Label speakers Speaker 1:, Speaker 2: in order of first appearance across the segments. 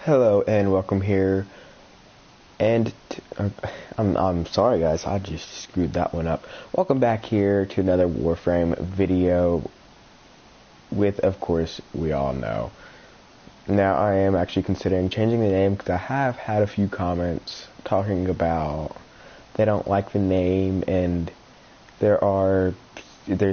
Speaker 1: Hello and welcome here. And I'm sorry guys, I just screwed that one up. Welcome back here to another Warframe video with, of course, we all know. Now I am actually considering changing the name because I have had a few comments talking about they don't like the name and there's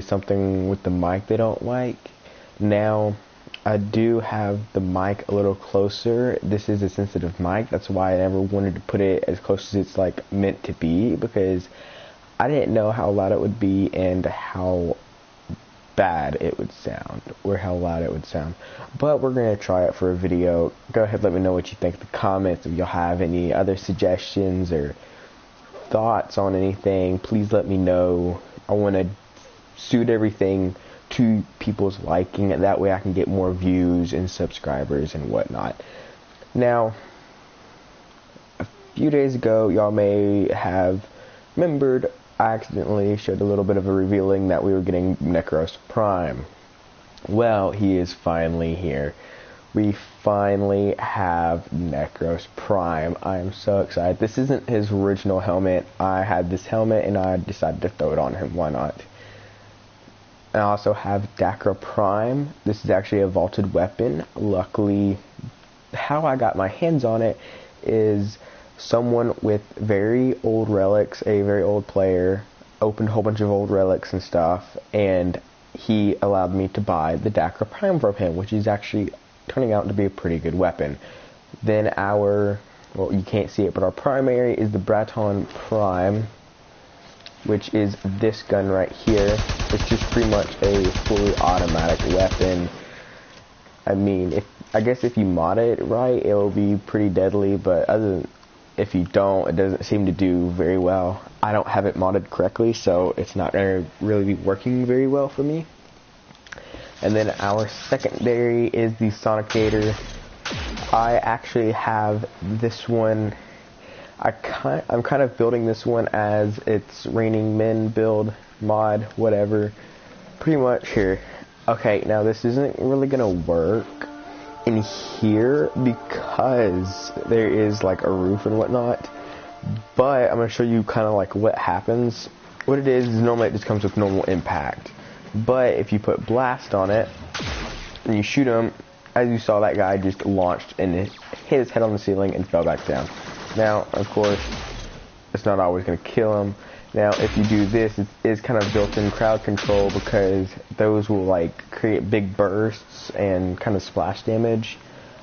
Speaker 1: something with the mic they don't like. Now I do have the mic a little closer. This is a sensitive mic. That's why I never wanted to put it as close as it's like meant to be, because I didn't know how loud it would be and how bad it would sound, or how loud it would sound. But we're going to try it for a video. Go ahead, let me know what you think in the comments. If you'll have any other suggestions or thoughts on anything, please let me know. I want to suit everything to people's liking, and that way I can get more views and subscribers and whatnot. Now, a few days ago, y'all may have remembered I accidentally showed a little bit of a revealing that we were getting Nekros Prime. Well, he is finally here. We finally have Nekros Prime. I am so excited. This isn't his original helmet. I had this helmet and I decided to throw it on him. Why not? I also have Dakra Prime. This is actually a vaulted weapon. Luckily, how I got my hands on it is someone with very old relics, a very old player, opened a whole bunch of old relics and stuff, and he allowed me to buy the Dakra Prime from him, which is actually turning out to be a pretty good weapon. Then well, you can't see it, but our primary is the Braton Prime, which is this gun right here. It's just pretty much a fully automatic weapon. I mean, I guess if you mod it right, it will be pretty deadly, but if you don't, it doesn't seem to do very well. I don't have it modded correctly, so it's not going to really be working very well for me. And then our secondary is the Sonicator. I actually have this one. I'm kind of building this one as its Raining Men build, mod, whatever. Pretty much here. Okay, now this isn't really gonna work in here because there is like a roof and whatnot. But I'm gonna show you kind of like what happens. What it is normally it just comes with normal impact. But if you put blast on it and you shoot him, as you saw, that guy just launched and hit his head on the ceiling and fell back down. Now, of course, it's not always going to kill him. Now, if you do this, it is kind of built-in crowd control, because those will like create big bursts and kind of splash damage.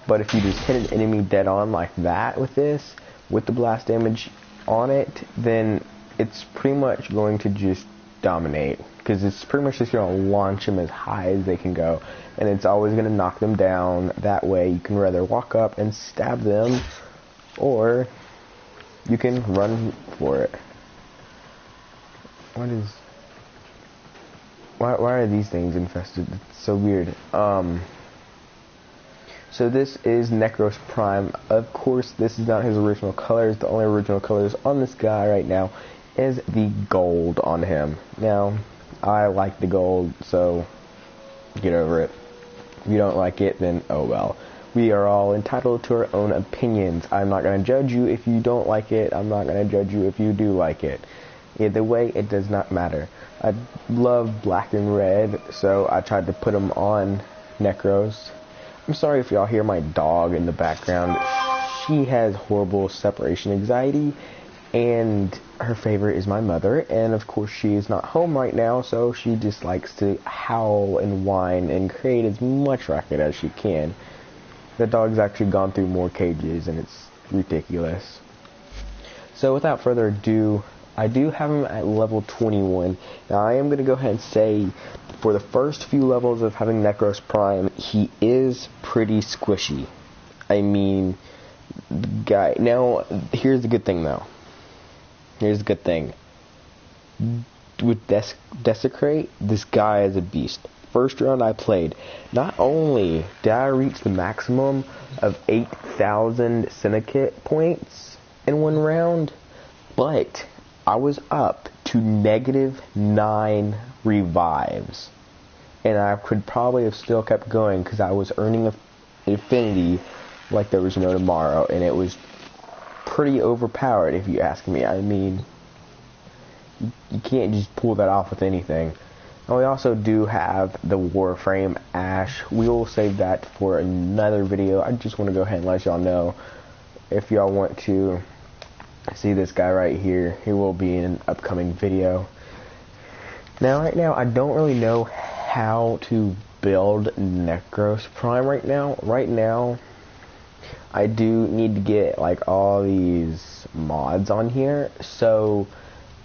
Speaker 1: But if you just hit an enemy dead on like that with this, with the blast damage on it, then it's pretty much going to just dominate, because it's pretty much just going to launch them as high as they can go, and it's always going to knock them down. That way you can rather walk up and stab them, or you can run for it. Why are these things infested? It's so weird. So this is Nekros Prime. Of course, this is not his original colors. The only original colors on this guy right now is the gold on him. Now, I like the gold, so get over it. If you don't like it, then oh well. We are all entitled to our own opinions. I'm not going to judge you if you don't like it. I'm not going to judge you if you do like it. Either way, it does not matter. I love black and red, so I tried to put them on Nekros. I'm sorry if y'all hear my dog in the background. She has horrible separation anxiety, and her favorite is my mother, and of course she is not home right now, so she just likes to howl and whine and create as much racket as she can. The dog's actually gone through more cages, and it's ridiculous. So without further ado, I do have him at level 21. Now I am going to go ahead and say, for the first few levels of having Nekros Prime, he is pretty squishy. I mean, the guy. Now, here's the good thing though. Here's the good thing. With Desecrate, this guy is a beast. First round I played, not only did I reach the maximum of 8,000 syndicate points in one round, but I was up to -9 revives, and I could probably have still kept going because I was earning affinity like there was no tomorrow, and it was pretty overpowered if you ask me. I mean, you can't just pull that off with anything. And we also do have the Warframe Ash. We will save that for another video. I just want to go ahead and let y'all know, if y'all want to see this guy right here, he will be in an upcoming video. Now, right now, I don't really know how to build Nekros Prime right now. Right now, I do need to get like all these mods on here. So,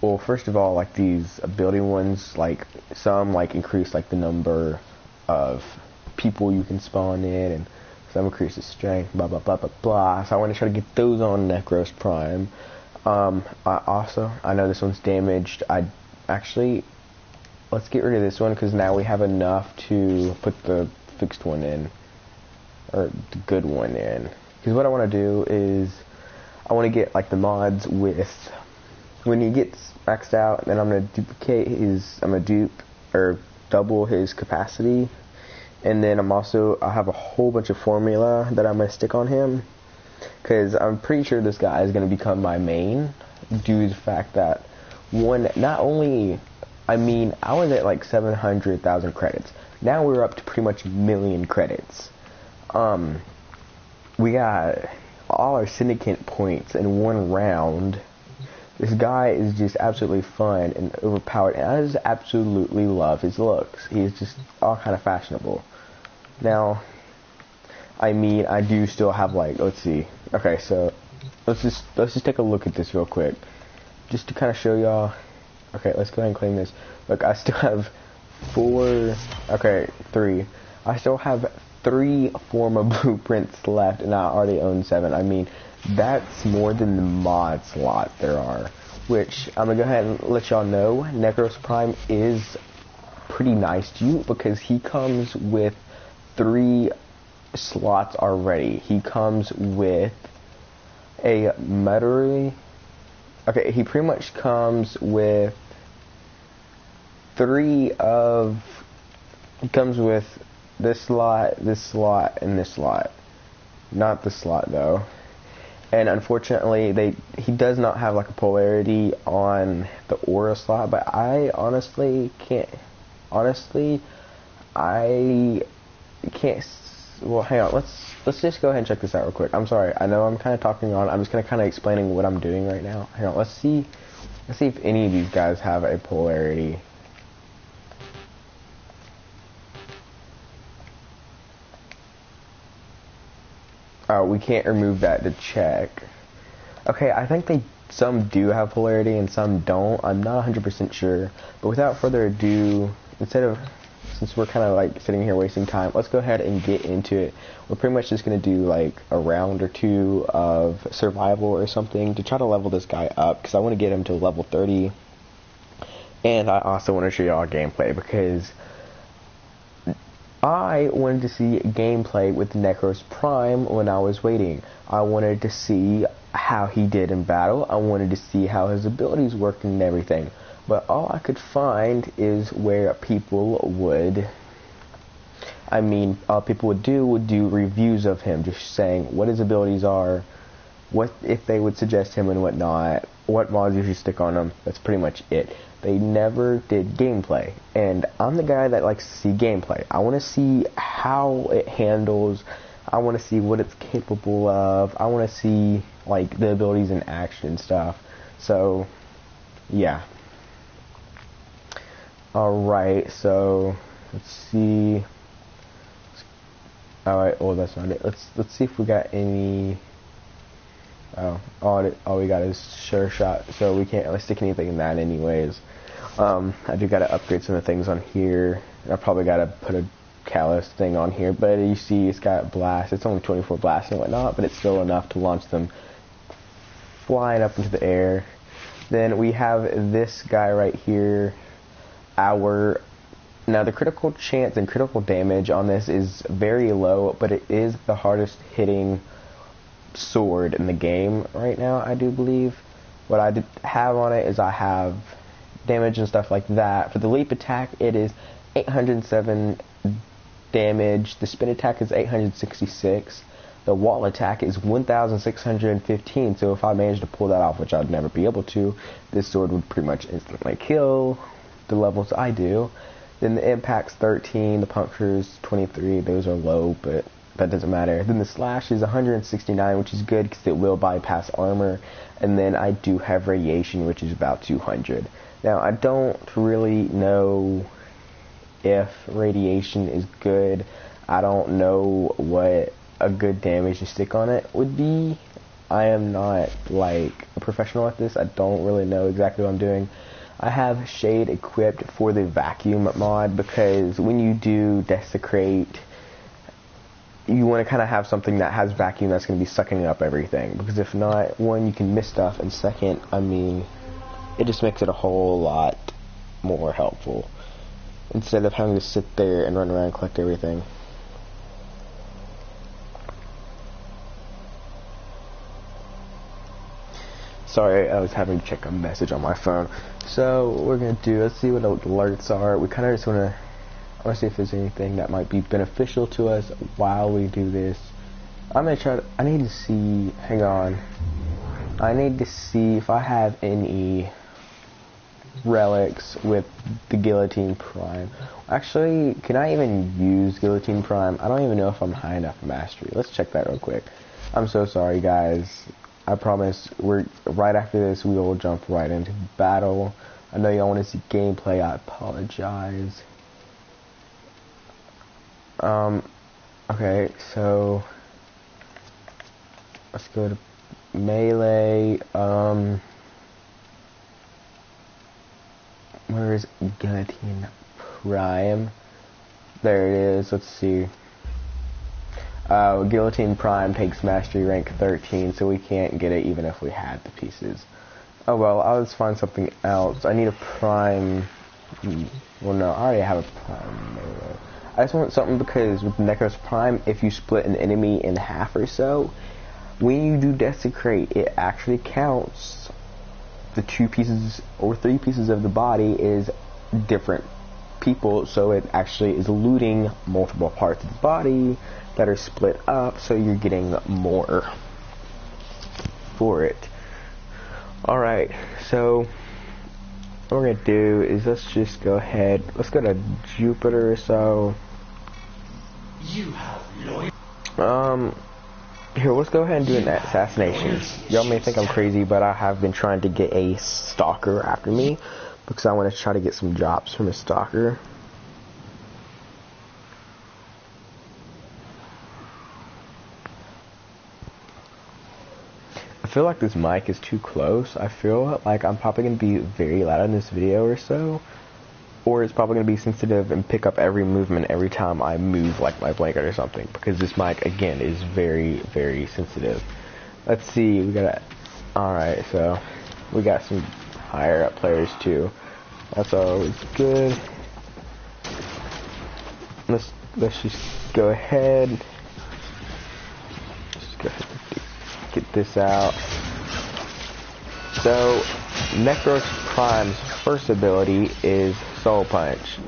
Speaker 1: well, first of all, like these ability ones, like some like increase like the number of people you can spawn in, and some increase the strength, blah blah blah blah blah. So I want to try to get those on Nekros Prime. I know this one's damaged. Let's get rid of this one, because now we have enough to put the fixed one in, or the good one in. Because what I want to do is, I want to get like the mods with, when he gets maxed out, then I'm going to duplicate his, I'm going to dupe, or double his capacity. And then I have a whole bunch of formula that I'm going to stick on him. Because I'm pretty sure this guy is going to become my main, due to the fact that, one, not only, I mean, I was at like 700,000 credits. Now we're up to pretty much 1,000,000 credits. We got all our syndicate points in one round. This guy is just absolutely fun and overpowered, and I just absolutely love his looks. He's just all kind of fashionable. Now, I mean, I do still have like, let's see. Okay, so let's just take a look at this real quick, just to kind of show y'all. Okay, let's go ahead and claim this. Look, I still have 3. I still have 3 former blueprints left, and I already own 7. I mean, that's more than the mod slot there are. Which, I'm going to go ahead and let y'all know, Nekros Prime is pretty nice to you, because he comes with 3 slots already. He comes with a metal. Okay, he pretty much comes with 3 of, he comes with this slot, and this slot. Not this slot though. And unfortunately, he does not have like a polarity on the aura slot, but I honestly can't, well, hang on, let's just go ahead and check this out real quick. I'm sorry, I know I'm kind of talking on, I'm just kind of explaining what I'm doing right now. Hang on, let's see if any of these guys have a polarity. Oh, we can't remove that to check. Okay, I think some do have polarity and some don't. I'm not 100% sure. But without further ado, since we're kind of like sitting here wasting time, let's go ahead and get into it. We're pretty much just going to do like a round or 2 of survival or something to try to level this guy up, because I want to get him to level 30. And I also want to show y'all gameplay, because I wanted to see gameplay with Nekros Prime when I was waiting. I wanted to see how he did in battle. I wanted to see how his abilities worked and everything. But all I could find is where people would do reviews of him, just saying what his abilities are, what if they would suggest him and whatnot, what mods you should stick on him. That's pretty much it. They never did gameplay, and I'm the guy that likes to see gameplay. I want to see how it handles. I want to see what it's capable of. I want to see like the abilities in action and stuff. So, yeah. Alright, so let's see. Alright, well that's not it. Let's see if we got any. Oh, all we got is sure shot, so we can't really stick anything in that anyways. I do gotta upgrade some of the things on here. I probably gotta put a callus thing on here, but you see it's got blast. It's only 24 blasts and whatnot, but it's still enough to launch them flying up into the air. Then we have this guy right here. Now the critical chance and critical damage on this is very low, but it is the hardest hitting sword in the game right now, I do believe. What I have on it is I have damage and stuff like that. For the leap attack, it is 807 damage. The spin attack is 866. The wall attack is 1,615, so if I managed to pull that off, which I'd never be able to, this sword would pretty much instantly kill the levels I do. Then the impact's 13, the punctures 23, those are low, but that doesn't matter. Then the slash is 169, which is good because it will bypass armor. And then I do have radiation, which is about 200. Now, I don't really know if radiation is good. I don't know what a good damage to stick on it would be. I am not like a professional at this. I don't really know exactly what I'm doing. I have Shade equipped for the vacuum mod because when you do desecrate, you want to kind of have something that has vacuum that's going to be sucking up everything, because if not, one, you can miss stuff, and second, I mean, it just makes it a whole lot more helpful instead of having to sit there and run around and collect everything. Sorry, I was having to check a message on my phone. So what we're going to do, let's see what alerts are. We kind of just want to see if there's anything that might be beneficial to us while we do this. I'm going to try to, I need to see, hang on. I need to see if I have any relics with the Guillotine Prime. Actually, can I even use Guillotine Prime? I don't even know if I'm high enough mastery. Let's check that real quick. I'm so sorry, guys. I promise we're right after this we will jump right into battle. I know y'all want to see gameplay. I apologize. Okay, so let's go to melee. Where is Guillotine Prime? There it is. Let's see. Guillotine Prime takes mastery rank 13, so we can't get it even if we had the pieces. Oh well, I'll just find something else. I need a prime. Well, no, I already have a prime. I just want something because with Nekros Prime, if you split an enemy in half or so, when you do desecrate, it actually counts the 2 pieces or 3 pieces of the body is different people, so it actually is looting multiple parts of the body that are split up, so you're getting more for it. Alright, so what we're gonna do is let's just go ahead, let's go to Jupiter. So you have here, let's go ahead and do an assassination. Y'all may think I'm crazy, but I have been trying to get a stalker after me because I want to try to get some drops from a stalker. I feel like this mic is too close. I feel like I'm probably going to be very loud in this video or so. Or it's probably going to be sensitive and pick up every movement every time I move like my blanket or something. Because this mic, again, is very, very sensitive. Let's see, we got alright, so we got some higher up players too. That's always good. Let's just go ahead. Just go ahead and get this out. So Nekros Prime's first ability is Soul Punch,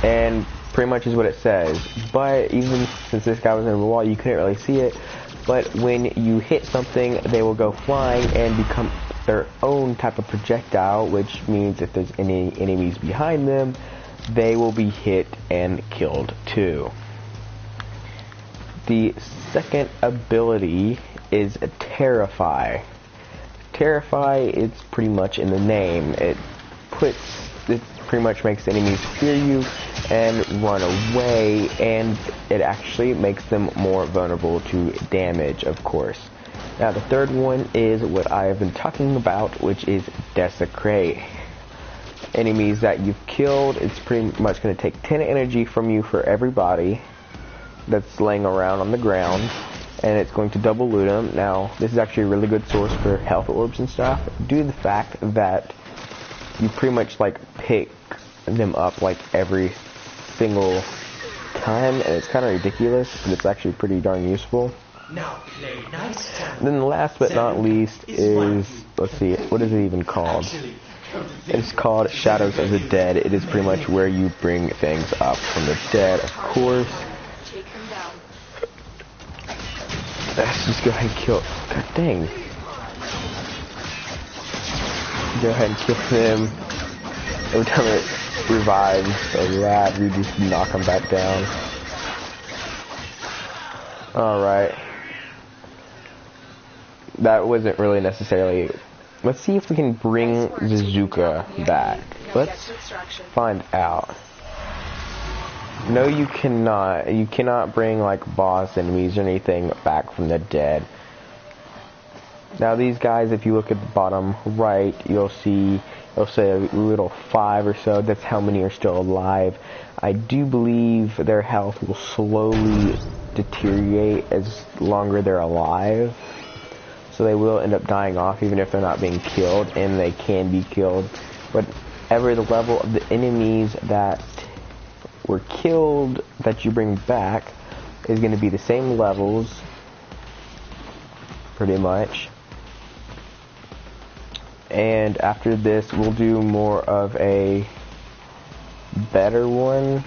Speaker 1: and pretty much is what it says, but even since this guy was in the wall you couldn't really see it, but when you hit something they will go flying and become their own type of projectile, which means if there's any enemies behind them they will be hit and killed too. The second ability is Terrify. Terrify, it's pretty much in the name. It pretty much makes enemies fear you and run away, and it actually makes them more vulnerable to damage, of course. Now the third one is what I have been talking about, which is Desecrate. Enemies that you've killed, it's pretty much going to take 10 energy from you for every body that's laying around on the ground, and it's going to double loot them. Now this is actually a really good source for health orbs and stuff, due to the fact that you pretty much like pick them up like every single time, and it's kind of ridiculous, but it's actually pretty darn useful. Now play nice. Then the last but not least is, let's see, what is it even called? It's called Shadows of the Dead. It is pretty much where you bring things up from the dead, of course. Let's just go ahead and kill. God dang. Go ahead and kill him. Every time it revives a lad, we just knock him back down. Alright. That wasn't really necessarily... Let's see if we can bring Zuzuka back. Let's find out. No, you cannot. You cannot bring, like, boss enemies or anything back from the dead. Now, these guys, if you look at the bottom right, you'll see, it'll say a little 5 or so. That's how many are still alive. I do believe their health will slowly deteriorate as longer they're alive. So they will end up dying off even if they're not being killed, and they can be killed. Whatever the level of the enemies that were killed that you bring back is going to be the same levels, pretty much. And after this, we'll do more of a better one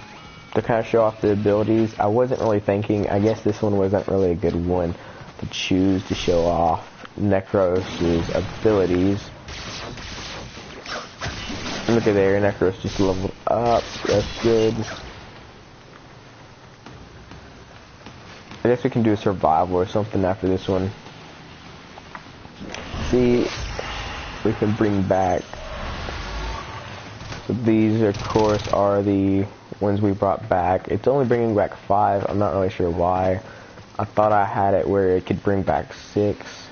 Speaker 1: to kind of show off the abilities. I wasn't really thinking, I guess this one wasn't really a good one to choose to show off Nekros' abilities. Look at there, Nekros just leveled up. That's good. I guess we can do a survival or something after this one. See, we can bring back. So these, of course, are the ones we brought back. It's only bringing back 5. I'm not really sure why. I thought I had it where it could bring back 6.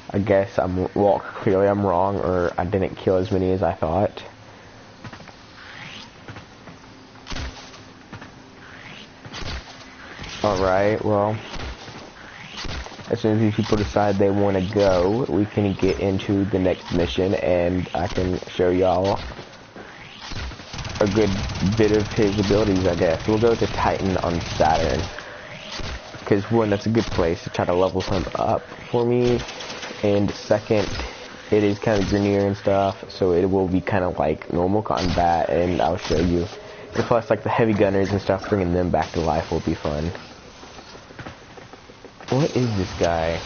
Speaker 1: I guess clearly I'm wrong, or I didn't kill as many as I thought. Alright, well, as soon as these people decide they want to go, we can get into the next mission, and I can show y'all a good bit of his abilities, I guess. We'll go to Titan on Saturn, because one, that's a good place to try to level him up for me, and second, it is kind of greener and stuff, so it will be kind of like normal combat, and I'll show you. And plus, like the heavy gunners and stuff, bringing them back to life will be fun. What is this guy?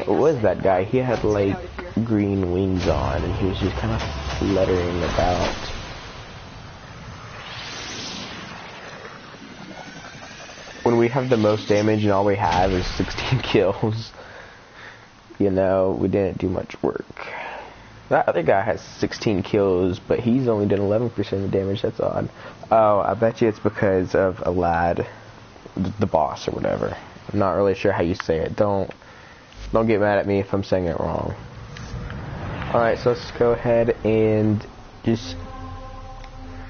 Speaker 1: What was that guy? He had like green wings on and he was just kind of fluttering about. When we have the most damage and all we have is 16 kills, you know, we didn't do much work. That other guy has 16 kills, but he's only done 11% of damage. That's odd. Oh, I bet you it's because of a lad. The boss or whatever. I'm not really sure how you say it. Don't get mad at me if I'm saying it wrong. Alright, so let's go ahead and just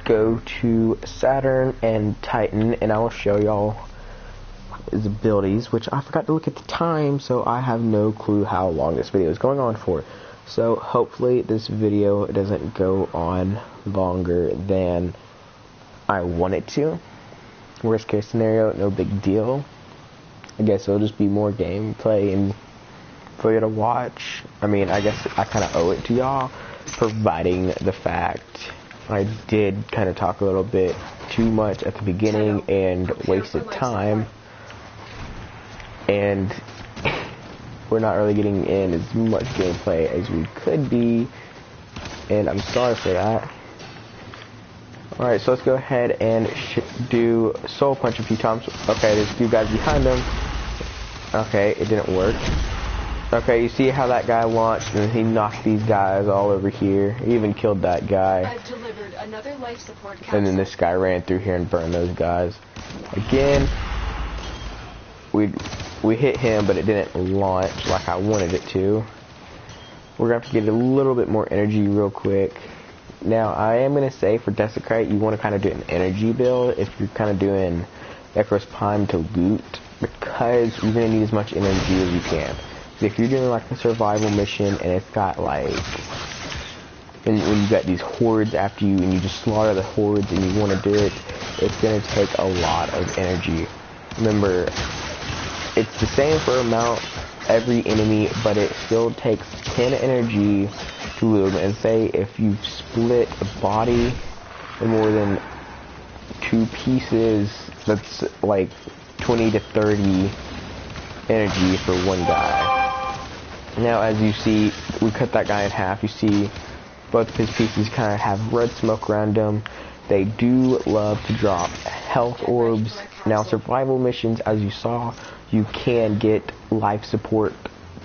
Speaker 1: go to Saturn and Titan, and I will show y'all his abilities, which I forgot to look at the time, so I have no clue how long this video is going on for. So hopefully this video doesn't go on longer than I want it to. Worst case scenario, no big deal. I guess it'll just be more gameplay and for you to watch. I mean, I guess I kind of owe it to y'all, providing the fact I did kind of talk a little bit too much at the beginning and wasted time. And we're not really getting in as much gameplay as we could be. And I'm sorry for that. Alright, so let's go ahead and do Soul Punch a few times. Okay, there's 2 guys behind them. Okay, it didn't work. Okay, you see how that guy launched and he knocked these guys all over here. He even killed that guy.
Speaker 2: I've delivered another life support capsule.
Speaker 1: And then this guy ran through here and burned those guys. Again, we hit him, but it didn't launch like I wanted it to. We're going to have to get a little bit more energy real quick. Now, I am going to say for Desecrate, you want to kind of do an energy build if you're kind of doing Nekros Prime to loot, because you're going to need as much energy as you can. So if you're doing like a survival mission and it's got like, and when you got these hordes after you and you just slaughter the hordes and you want to do it, it's going to take a lot of energy. Remember, it's the same for amount every enemy, but it still takes 10 energy to loot. And say if you split a body in more than 2 pieces, that's like 20 to 30 energy for one guy. Now, as you see, we cut that guy in half. You see both of his pieces kind of have red smoke around them. They do love to drop health orbs. Now, survival missions, as you saw, you can get life support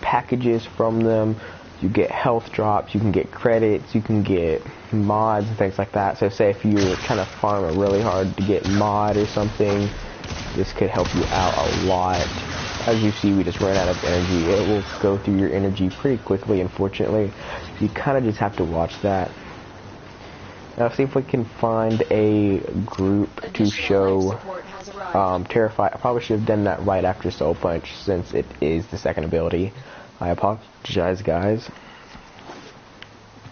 Speaker 1: packages from them. You get health drops, you can get credits, you can get mods and things like that. So say if you're trying to farm it really hard to get mod or something, this could help you out a lot. As you see, we just ran out of energy. It will go through your energy pretty quickly, unfortunately. You kind of just have to watch that. Now see if we can find a group to show Terrify. I probably should have done that right after Soul Punch since it is the second ability. I apologize, guys.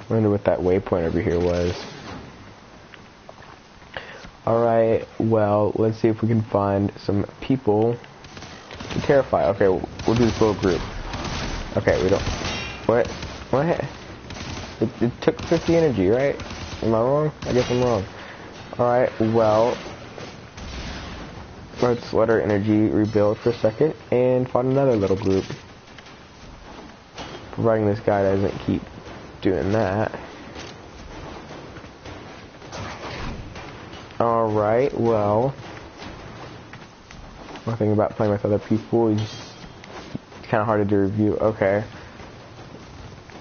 Speaker 1: I wonder what that waypoint over here was. Alright, well, let's see if we can find some people to Terrify. Okay, we'll do this little group. Okay, we don't... What? What? It took 50 energy, right? Am I wrong? I guess I'm wrong. Alright, well, let's let our energy rebuild for a second and find another little group. Providing this guy doesn't keep doing that. Alright, well, one thing about playing with other people is it's kind of hard to do review. Okay,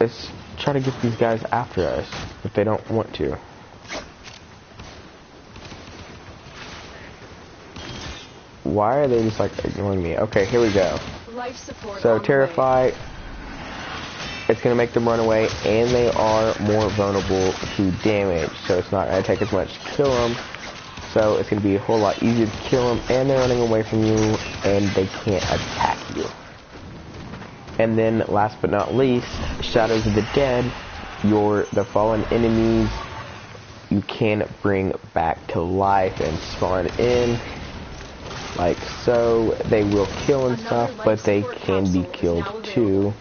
Speaker 1: let's try to get these guys after us if they don't want to. Why are they just like ignoring me? Okay, here we go.
Speaker 2: Life support
Speaker 1: So Terrify, it's going to make them run away, and they are more vulnerable to damage, so it's not going to take as much to kill them. So it's going to be a whole lot easier to kill them, and they're running away from you, and they can't attack you. And then, last but not least, Shadows of the Dead, the fallen enemies, you can bring back to life and spawn in, like so. They will kill and stuff, but they can be killed too.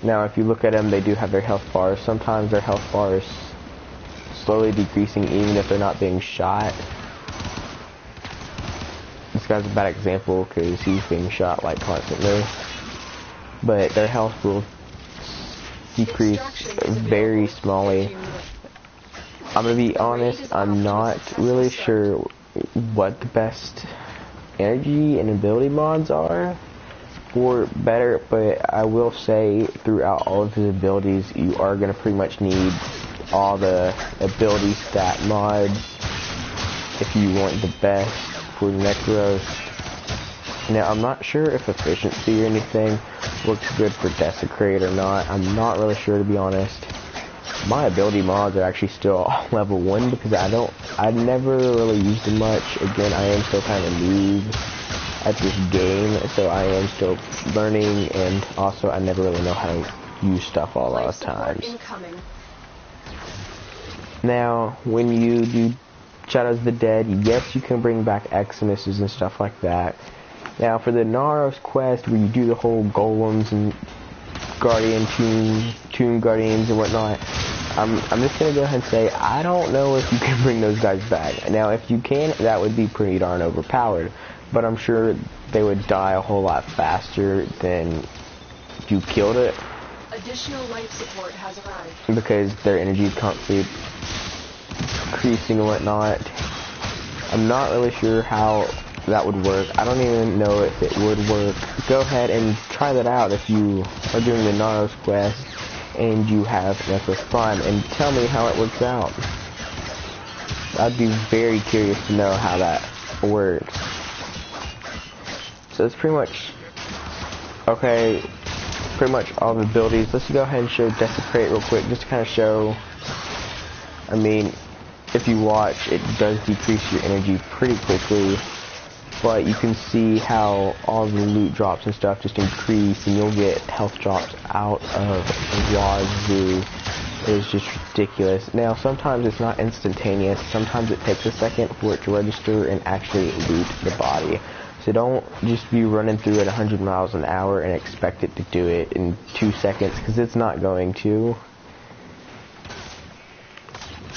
Speaker 1: Now, if you look at them, they do have their health bars. Sometimes their health bar is slowly decreasing even if they're not being shot. This guy's a bad example because he's being shot like constantly. But their health will decrease very smallly. I'm gonna be honest, I'm not really sure what the best energy and ability mods are for better, but I will say throughout all of his abilities you are gonna pretty much need all the ability stat mods if you want the best for Nekros. Now, I'm not sure if efficiency or anything works good for Desecrate or not. I'm not really sure, to be honest. My ability mods are actually still level 1 because I never really used them much. Again, I am still kind of noob at this game, so I am still learning, and also I never really know how to use stuff a lot of times. Now, when you do Shadows of the Dead, yes, you can bring back Eximuses and stuff like that. Now, for the Naros quest, where you do the whole golems and guardian tomb guardians and whatnot, I'm just gonna go ahead and say I don't know if you can bring those guys back. Now, if you can, that would be pretty darn overpowered, but I'm sure they would die a whole lot faster than if you killed it.
Speaker 2: Additional life support has arrived.
Speaker 1: Because their energy is constantly increasing and whatnot. I'm not really sure how that would work. I don't even know if it would work. Go ahead and try that out if you are doing the Naros quest and you have Nekros Prime, and tell me how it works out. I'd be very curious to know how that works. So it's pretty much all the abilities. Let's go ahead and show Desecrate real quick, just to kind of show. I mean, if you watch, it does decrease your energy pretty quickly, but you can see how all the loot drops and stuff just increase, and you'll get health drops out of wazoo. It is just ridiculous. Now, sometimes it's not instantaneous. Sometimes it takes a second for it to register and actually loot the body. So don't just be running through at 100 miles an hour and expect it to do it in 2 seconds, because it's not going to.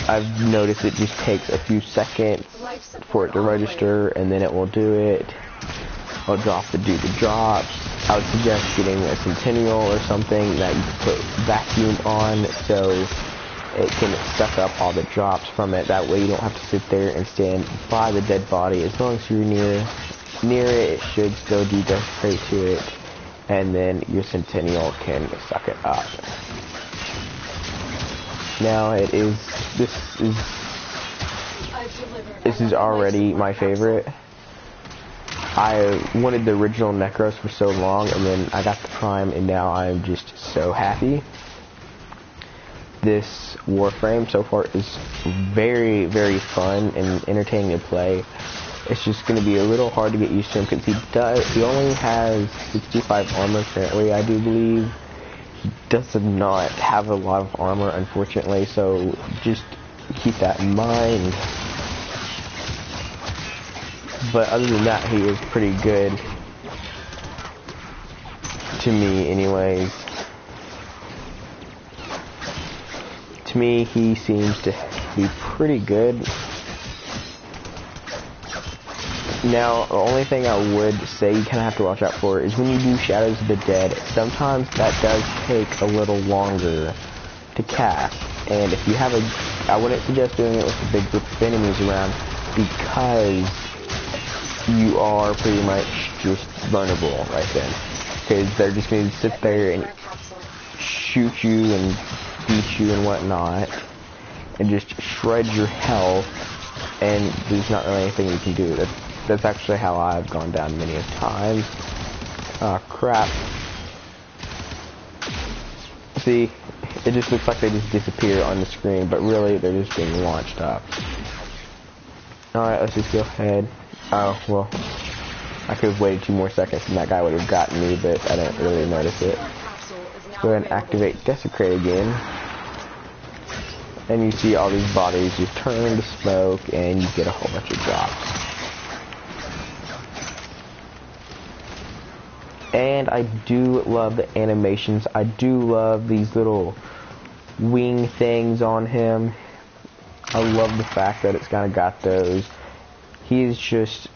Speaker 1: I've noticed it just takes a few seconds
Speaker 2: Life
Speaker 1: for it
Speaker 2: support
Speaker 1: to
Speaker 2: on the way.
Speaker 1: register, and then it will do it. I'll do the drops. I would suggest getting a Centennial or something that you can put vacuum on so it can suck up all the drops from it. That way you don't have to sit there and stand by the dead body. As long as you're near it, it should still do desecrate to it, and then your Centennial can suck it up. Now this is already my favorite. I wanted the original Nekros for so long, and then I got the Prime, and now I'm just so happy. This Warframe so far is very, very fun and entertaining to play. It's just going to be a little hard to get used to him because he only has 65 armor currently, I do believe. He does not have a lot of armor, unfortunately, so just keep that in mind. But other than that, he is pretty good. To me, anyways. To me, he seems to be pretty good. Now, the only thing I would say you kind of have to watch out for is when you do Shadows of the Dead, sometimes that does take a little longer to cast. And if you have I wouldn't suggest doing it with a big group of enemies around, because you are pretty much just vulnerable right then. Because they're just going to sit there and shoot you and beat you and whatnot, and just shred your health, and there's not really anything you can do. That's actually how I've gone down many times. Oh crap. See, it just looks like they just disappear on the screen, but really they're just being launched up. Alright, let's just go ahead. Oh, well, I could have waited 2 more seconds and that guy would have gotten me, but I didn't really notice it. Go ahead and activate Desecrate again. And you see all these bodies just turn to smoke, and you get a whole bunch of drops. And I do love the animations. I do love these little wing things on him. I love the fact that it's kind of got those. He is just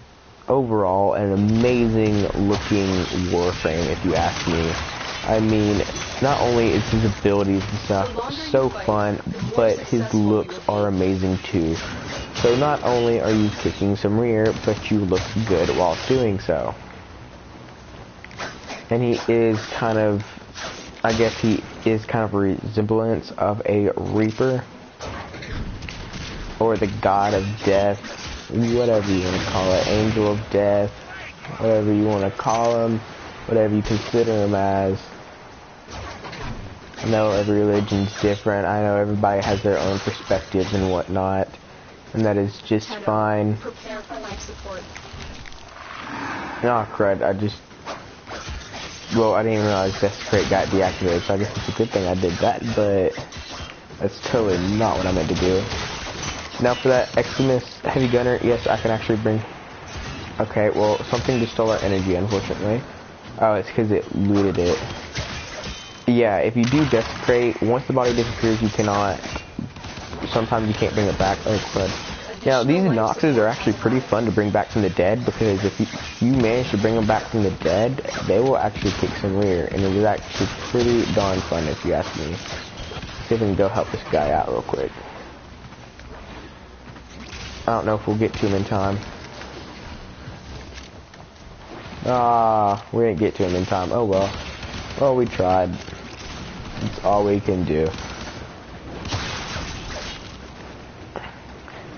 Speaker 1: overall an amazing looking Warframe, if you ask me. I mean, not only is his abilities and stuff so fun, but his looks are amazing too. So not only are you kicking some rear, but you look good while doing so. And he is kind of, I guess he is kind of a resemblance of a Reaper, or the God of Death, whatever you want to call it, Angel of Death, whatever you want to call him, whatever you consider him as. I know every religion's different. I know everybody has their own perspectives and whatnot, and that is just fine.
Speaker 2: Prepare for life support.
Speaker 1: Oh crud, I didn't even realize Desecrate got deactivated, so I guess it's a good thing I did that, but that's totally not what I meant to do. Now for that Eximus Heavy Gunner, yes, I can actually bring... Okay, well, something just stole our energy, unfortunately. Oh, it's because it looted it. Yeah, if you do Desecrate, once the body disappears, you cannot... Sometimes you can't bring it back. Oh, crud. Now, these Noxes are actually pretty fun to bring back from the dead, because if you manage to bring them back from the dead, they will actually kick some rear, and it is actually pretty darn fun if you ask me. See if we can go help this guy out real quick. I don't know if we'll get to him in time. Ah, we didn't get to him in time. Oh well. Well, we tried. It's all we can do.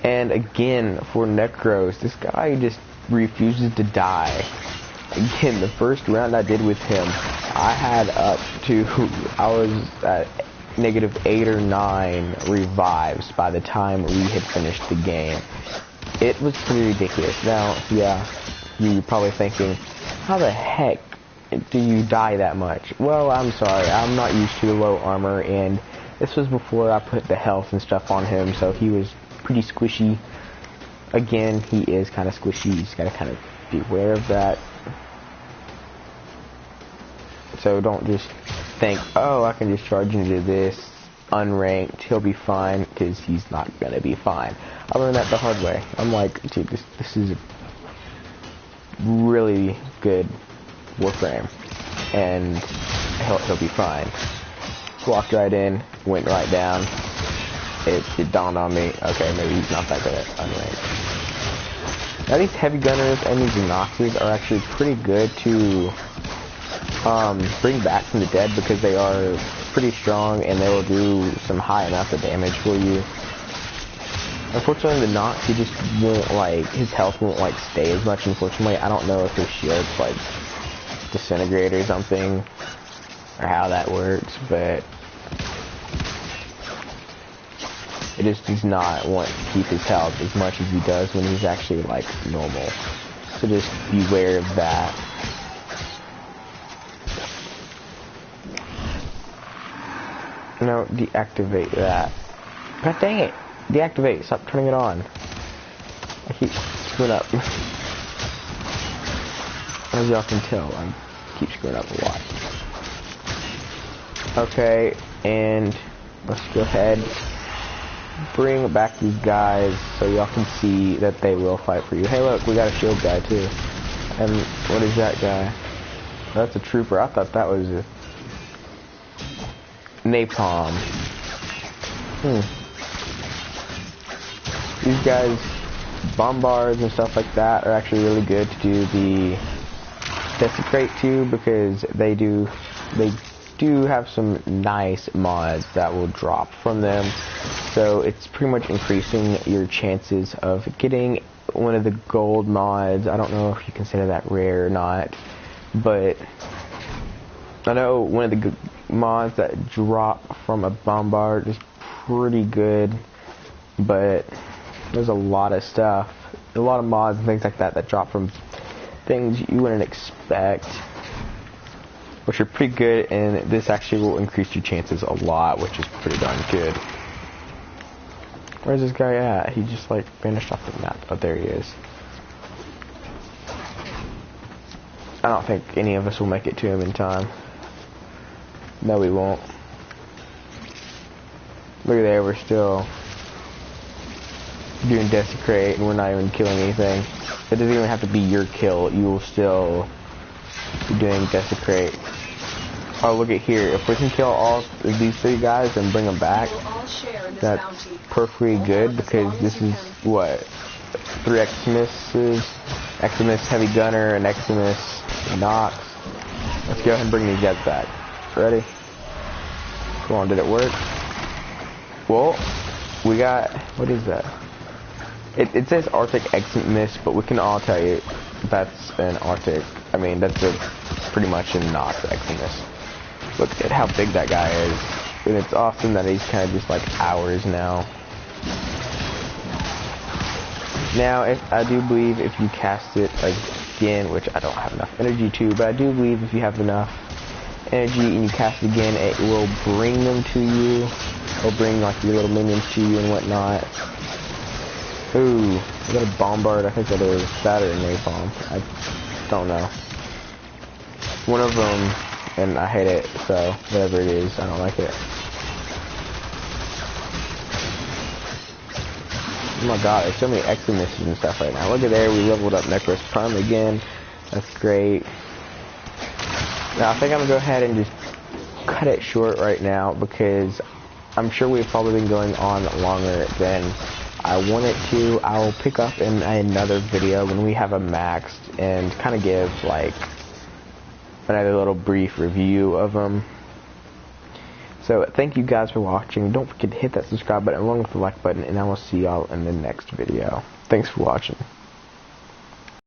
Speaker 1: And again, for Nekros, this guy just refuses to die. Again, the first round I did with him, I was at -8 or 9 revives by the time we had finished the game. It was pretty ridiculous. Now, yeah, you're probably thinking, how the heck do you die that much? Well, I'm sorry, I'm not used to low armor, and this was before I put the health and stuff on him, so he was pretty squishy. Again, he is kind of squishy. You just gotta kind of be aware of that. So don't just think, oh, I can just charge into this unranked, he'll be fine, because he's not gonna be fine. I learned that the hard way. I'm like, dude, this is a really good Warframe, and he'll be fine. Walked right in, went right down. It dawned on me, okay, maybe he's not that good at unranked. Now these heavy gunners and these Nekros are actually pretty good to bring back from the dead, because they are pretty strong and they will do some high enough of damage for you. Unfortunately, the Nox, he just won't, like, his health won't, like, stay as much, unfortunately. I don't know if his shield's, like, disintegrate or something, or how that works, but it just does not want to keep his health as much as he does when he's actually, like, normal. So just beware of that. No, deactivate that. God dang it! Deactivate, stop turning it on. I keep screwing up. As y'all can tell, I keep screwing up a lot. Okay, and let's go ahead, bring back these guys so y'all can see that they will fight for you. Hey look, we got a shield guy too. And what is that guy? That's a trooper. I thought that was a napalm. These guys, bombards and stuff like that, are actually really good to do the desecrate to, because they do have some nice mods that will drop from them. So it's pretty much increasing your chances of getting one of the gold mods. I don't know if you consider that rare or not, but I know one of the mods that drop from a bombard is pretty good, but there's a lot of stuff, a lot of mods and things like that that drop from things you wouldn't expect, which are pretty good, and this actually will increase your chances a lot, which is pretty darn good. Where's this guy at? He just like vanished off the map. Oh, there he is. I don't think any of us will make it to him in time. No, we won't. Look at there, we're still doing desecrate, and we're not even killing anything. It doesn't even have to be your kill. You will still be doing desecrate. Oh, look at here. If we can kill all of these 3 guys and bring them back, that's perfectly good, because this is, what, 3 Eximuses, Eximus Heavy Gunner, and Eximus Nox. Let's go ahead and bring these guys back. Ready? Come on, did it work? Well, we got, what is that? It says Arctic Eximus, but we can all tell you that's an Arctic, I mean, that's pretty much a Nox Eximus. Look at how big that guy is. And it's awesome that he's kind of just like ours now. Now, I do believe if you cast it again, which I don't have enough energy to, but I do believe if you have enough energy and you cast it again, it will bring them to you. It'll bring like your little minions to you and whatnot. Ooh, I got a bombard. I think that is that or a napalm. I don't know. One of them, and I hate it, so whatever it is, I don't like it. Oh my god, there's so many Eximuses and stuff right now. Look at there, we leveled up Nekros Prime again. That's great. Now I think I'm gonna go ahead and just cut it short right now, because I'm sure we've probably been going on longer than I want it to. I'll pick up in another video when we have a maxed and kind of give like another little brief review of them. So thank you guys for watching. Don't forget to hit that subscribe button along with the like button, and I will see y'all in the next video. Thanks for watching.